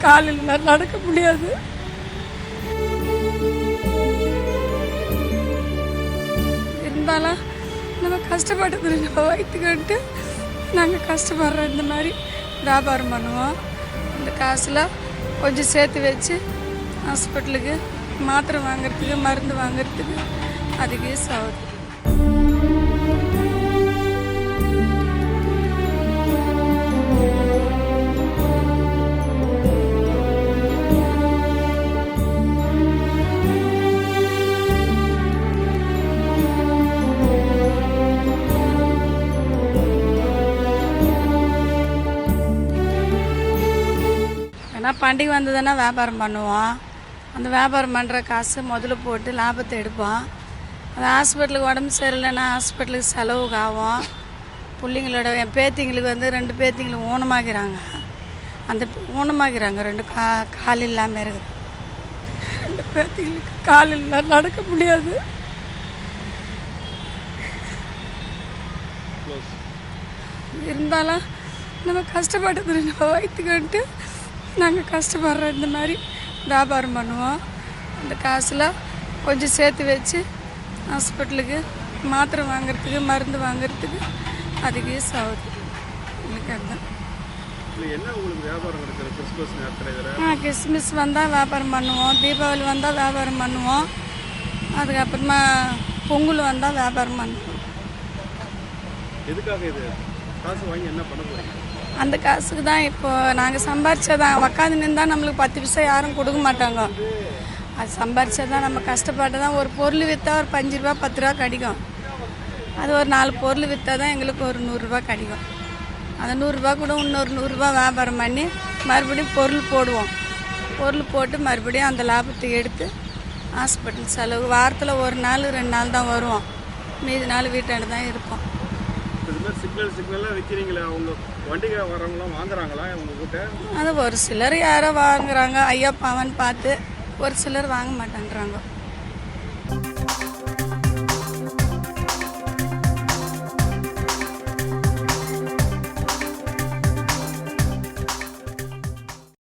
காலில் நடக்க முடியாது. இருந்தாலும் நம்ம கஷ்டப்பட்டது நம்ம வயிற்றுக்கிட்டு நாங்கள் கஷ்டப்படுறோம். இந்த மாதிரி வியாபாரம் பண்ணுவோம். இந்த காசில் கொஞ்சம் சேர்த்து வச்சு ஹாஸ்பிட்டலுக்கு மாத்திரை வாங்கிறதுக்கு மருந்து வாங்கிறதுக்கு அதுக்கு யூஸ் ஆகுது. ஏன்னா பண்டிகை வந்ததுன்னா வியாபாரம் பண்ணுவோம். அந்த வியாபாரம் பண்ணுற காசு முதல்ல போட்டு லாபத்தை எடுப்போம். அது ஹாஸ்பிட்டலுக்கு உடம்பு சரியில்லைன்னா ஹாஸ்பிட்டலுக்கு செலவுக்கு ஆகும். பிள்ளைங்களோட என் பேத்திங்களுக்கு வந்து 2 பேத்திங்களுக்கு ஊனமாகிறாங்க. அந்த ஊனமாகிறாங்க 2 கால் இல்லாமல் இருக்குது. 2 பேத்திங்களுக்கு கால் இல்லை, நடக்க முடியாது. இருந்தாலும் நம்ம கஷ்டப்பட்டது நம்ம வயிற்றுக்கிட்டு நாங்கள் கஷ்டப்படுறோம். இந்த மாதிரி வியாபாரம் பண்ணுவோம். அந்த காசில் கொஞ்சம் சேர்த்து வச்சு ஹாஸ்பிட்டலுக்கு மாத்திரை வாங்கிறதுக்கு மருந்து வாங்கிறதுக்கு அதுக்கு யூஸ் ஆகுது. எனக்கு அதுதான். கிறிஸ்மஸ் வந்தால் வியாபாரம் பண்ணுவோம். தீபாவளி வந்தால் வியாபாரம் பண்ணுவோம். அதுக்கப்புறமா பொங்கல் வந்தால் வியாபாரம் பண்ணுவோம். அந்த காசுக்கு தான் இப்போ நாங்கள் சம்பாரிச்சதான். உக்காந்து நின்றால் நம்மளுக்கு 10 பைசா யாரும் கொடுக்க மாட்டாங்க. அது சம்பாரிச்சதான் நம்ம கஷ்டப்பட்டு தான். ஒரு பொருள் விற்றா ஒரு 5 ரூபா 10 ரூபா கிடைக்கும். அது ஒரு 4 பொருள் விற்றா தான் எங்களுக்கு ஒரு 100 ரூபா கிடைக்கும். அந்த 100 ரூபா கூட இன்னொரு 100 ரூபா வியாபாரம் பண்ணி மறுபடியும் பொருள் போடுவோம். பொருள் போட்டு மறுபடியும் அந்த லாபத்தை எடுத்து ஹாஸ்பிட்டல் செலவு வாரத்தில் 1 நாள் 2 நாள் தான் வருவோம். மீதி நாள் வீட்டாண்டு தான் இருப்போம். அது ஒரு சிலர் யாரோ வாங்குறாங்க, ஐயா பாவன் பார்த்து. ஒரு சிலர் வாங்க மாட்டேன்றாங்க.